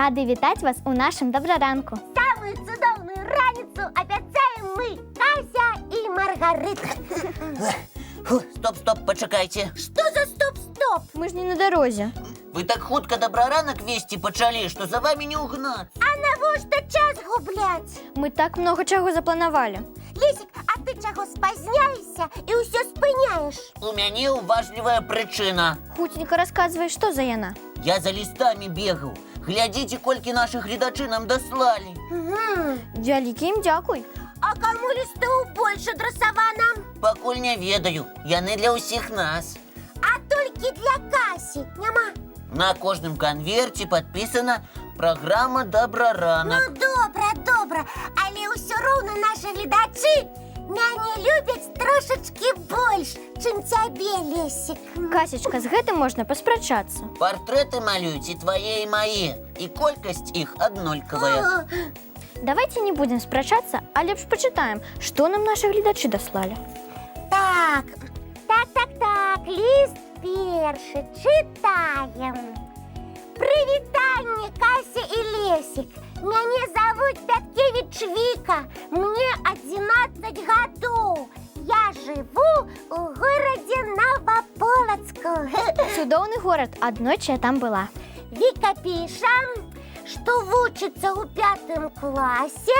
Рады вітаць вас у нашым добраранку. Самую цудоўную раніцу абяцаем мы, Кася і Маргарыта. Стоп, почакайце. Што за стоп-стоп? Мы ж не на дарозе. Вы так хутка добраранак весці пачалі, што за вамі не ўгнацца. А навошта час губляць? Мы так много чаго запланавалі. Лесік, а ты чаго спазняешся і ўсё спыняеш? У мяне ўважлівая прычына. Хуценька расказвай, што за яна. Я за лістамі бегаў. Глядзіце, колькі нашых гледачы нам даслалі. Вялікі ім дзякуй. А каму лістоў больш адрасавана? Пакуль не ведаю, яны для ўсіх нас. А толькі для Касі няма. На кожным канверце падпісана праграма «Добраранак». Добра, але ўсё роўна нашы гледачы мяне любяць трошачкі больш, чым цябе, Лесік. Касечка, з гэтым можна паспрачацца. Партрэты малююць і твае, і мае, і колькасць іх аднолькавая. Давайте не будем спрачацца, а лепш пачытаем, што нам нашы гледачы даслалі. Так, ліст першы, чытаем. Прывітанне, Кася і Лесік. Мяне завуць Пяткевіч Віка. Мне 11 гадоў. Я жыву у горадзе Новополацку. Цудоўны горад, аднойчы я там была. Віка піша, што вучыцца ў 5 класе,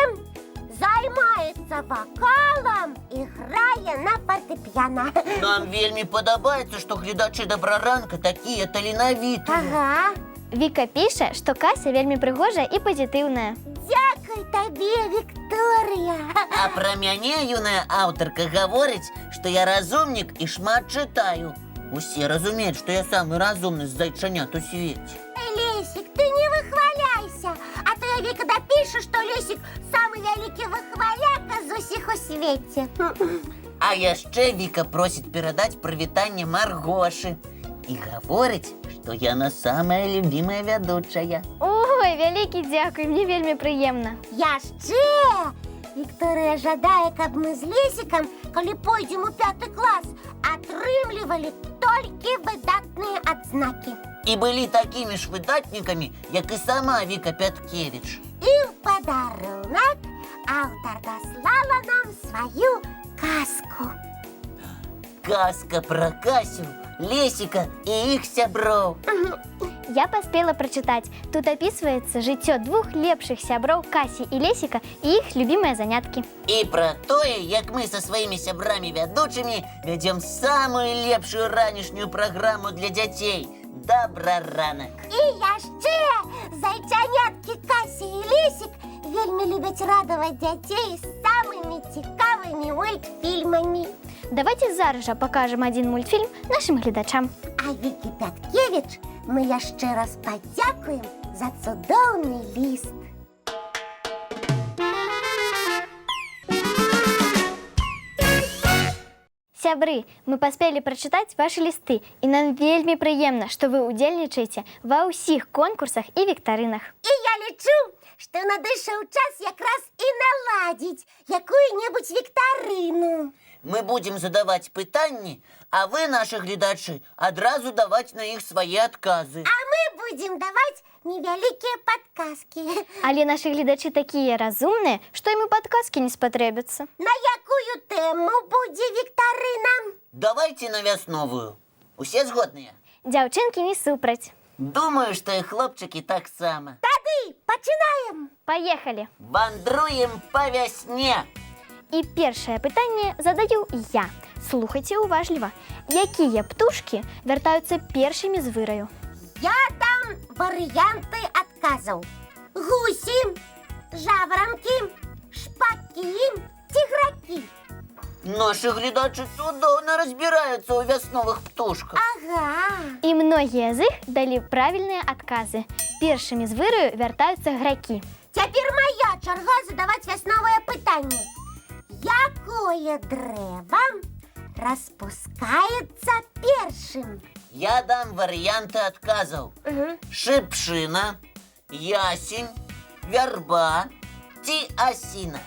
займаецца вакалам і грае на фартэпіяна. Нам вельмі падабаецца, што гледачы добраранка такія таленавітыя. Ага. Віка піша, што Кася вельмі прыгожая і пазітыўная. Дзякуй табе, Вікторыя. А пра мяне юная аўтарка гаворыць, што я разумнік і шмат чытаю. Усе разумеюць, што я самы разумны з зайчанят у свеце. Лесік, ты не выхваляйся. А то я Віка дапішу, што Лесік самы вялікі выхваляка з усіх у свеце. А яшчэ Віка просіць перадаць прывітанне Маргошы. І гаворыць, што яна самая любімая вядучая. Ой, вялікі дзякуй, мне вельмі прыемна. Яшчэ Вікторыя жадае, каб мы з Лесікам, калі пойдзем у 5 клас, атрымлівалі толькі выдатныя адзнакі. І былі такімі ж выдатнікамі, як і сама Віка Пяткевіч. І ў падарунак аўтар даслала нам сваю казку. Казка пра Касю, Лесіка і іх сяброў. Я паспела прачытаць. Тут апісваецца жыццё двух лепшых сяброў Касі і Лесіка і іх любімыя заняткі. І пра тое, як мы са сваімі сябрамі вядучымі вядзем самую лепшую ранішнюю праграму для дзяцей «Добраранак». І яшчэ зайчаняткі Кася і Лесік вельмі любяць радаваць дзяцей самымі цікавымі мультфільмамі. Давайте зараз жа пакажам адзін мультфільм нашым гледачам. А Вікі Пяткевіч мы яшчэ раз падзякуем за цудоўны ліст. Сябры, мы паспелі прачытаць вашы лісты, і нам вельмі прыемна, што вы ўдзельнічаеце ва ўсіх конкурсах і віктарынах. І я лічу, што надышоў час якраз і наладзіць якую-небудзь віктарыну. Мы будзем задаваць пытанні, а вы, нашы гледачы, адразу даваць на іх свае адказы. А мы будзем даваць невялікія падказкі. Але нашы гледачы такія разумныя, што ім і падказкі не спатрэбяцца. На якую тэму будзе віктарына? Давайте на вясновую. Усе згодныя? Дзяўчынкі не супраць. Думаю, што і хлопчыкі таксама. Тады пачынаем. Паехалі. Вандруем па вясне. І першае пытанне задаю я. Слухайце уважліва. Якія птушкі вяртаюцца першымі з выраю? Я дам варыянты адказаў. Гусі, жаворонкі, шпакі, цігракі. Нашы гледачы цудоўна разбіраюцца ў вясновых птушках. Ага. І многія з іх далі правільныя адказы. Першымі з выраю вяртаюцца гракі. Цяпер моя чарга задаваць вясновае пытанне. Якое дрэва распускаецца першым? Я дам варыянты адказаў. Шыпшына, ясень, вярба ці асіна.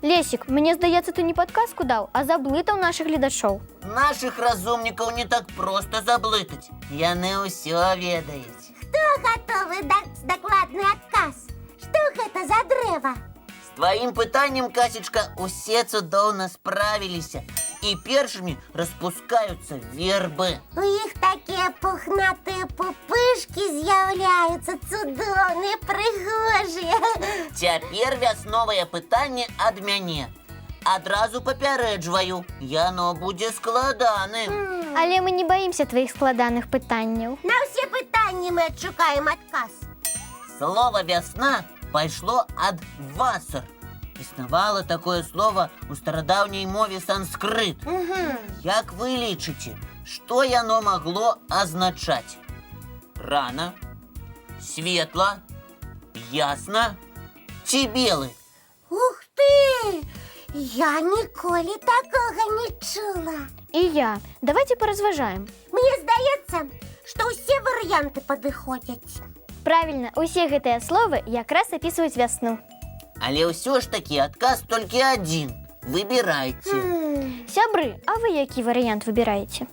Лесік, мне здаецца, ты не падказку даў, а заблытаў нашых гледачоў. Нашых разумнікаў не так проста заблытаць. Яны ўсё ведаюць. Хто гатовы даць дакладны адказ. Што гэта за дрэва? З тваім пытаннем, Касечка, усе цудоўна справіліся. І першымі распускаюцца вербы. У іх такія пухнатыя пупышкі з'яўляюцца, цудоўныя, прыгожыя. Цяпер вясновае пытанне ад мяне. Адразу папярэджваю, яно будзе складаным. Але мы не баімся тваіх складаных пытанняў. На ўсе пытанні мы адшукаем адказ. Слово «вясна» пайшло ад «васар». Існавала такое слово ў старадаўняй мове санскрыт. Як вы лічыце, што яно магло азначаць? Рана, светла, ясна ці белы? Ух ты! Я ніколі такога не чула. І я. Давайте паразважаем. Мне здаецца, што ўсе варыянты падыходзяць. Правільна, усе гэтыя словы якраз апісваюць вясну. Але ўсё ж такі адказ толькі адзін. Выбірайце. Сябры, а вы які варыянт выбіраеце?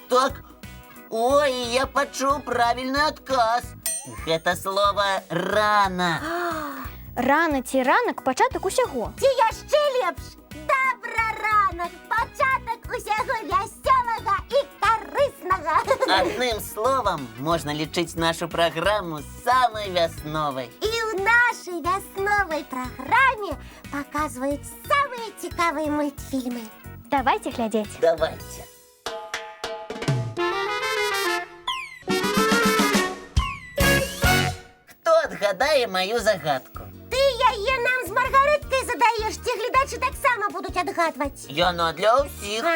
Так. Ой, я пачуў правільны адказ. Гэта слово «рана». Рана ці ранак пачатак усяго. Ці яшчэ лепш? Добра ранак, пачатак усяго вясёлага і карыснага. Адным словам можна лічыць нашу праграму самай вясновай. І ў нашай вясновай праграме паказваюць самыя цікавыя мультфільмы. Давайте глядзець. Давайте. Хто адгадае маю загадку? Ты яе нам з Маргарыткай задаеш, ці гледачы таксама будуць адгадваць? Яна для ўсіх.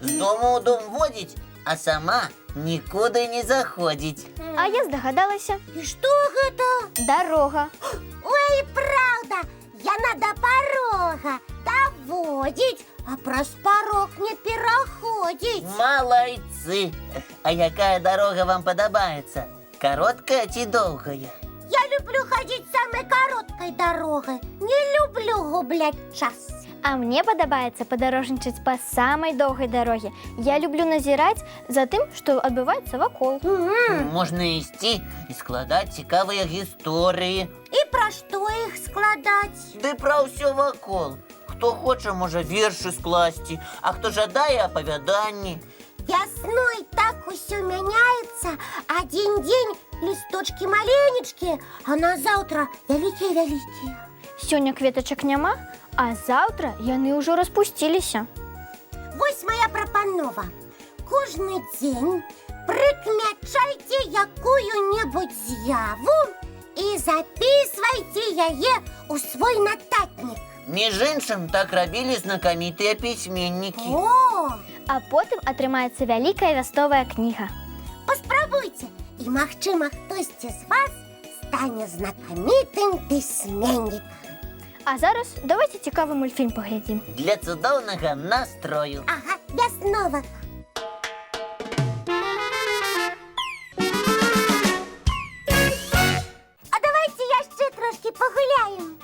З дому ў дом водзіць, а сама нікуды не заходзіць. А я здагадалася. І што гэта? Дарога. Ой, праўда, яна да парога даводзіць, а праз парог не пераходзіць. Малайцы! А якая дарога вам падабаецца? Кароткая ці доўгая? Я люблю хадзіць самай кароткай дарогай. Не люблю губляць час. А мне падабаецца падарожнічаць па самай доўгай дарозе. Я люблю назіраць за тым, што адбываецца вакол. Можна ісці і складаць цікавыя гісторыі. І пра што іх складаць? Ды пра ўсё вакол. Хто хоча, можа вершы скласці, а хто жадае апавяданні. Вясной так усё мяняецца. Адзін дзень лісточкі маленечкія, а назаўтра вялікія-вялікія. Сёння кветачак няма, а заўтра яны ўжо распусціліся. Вось моя прапанова. Кожны дзень прыкмячайце якую-небудзь з'яву і запісвайце яе ў свой нататнік. Між іншым, так рабілі знакамітыя пісьменнікі. О! А потым атрымаецца вялікая вясновая кніга. Паспрабуйце, і, магчыма, хтосьці з вас стане знакамітым пісьменнікам. А зараз давайте цікавы мультфільм паглядзім. Для цудоўнага настрою. Ага, вясновак. А давайте яшчэ трошкі пагуляем.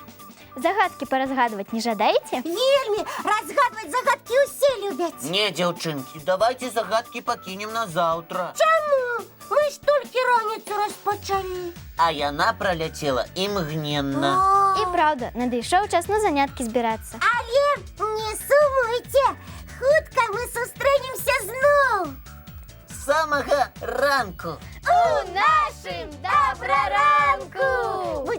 Загадкі паразгадваць не жадаеце? Вельмі, разгадваць загадкі ўсе любяць. Не, дзяўчынкі, давайте загадкі пакінем на заўтра. Чаму? Мы ж толькі раніцу распачалі. А яна праляцела імгненна. І праўда, надышоў час на заняткі збірацца. Але не сумуйце, хутка мы сустрэнемся зноў. Самага ранку. У нашым добраранку! Мы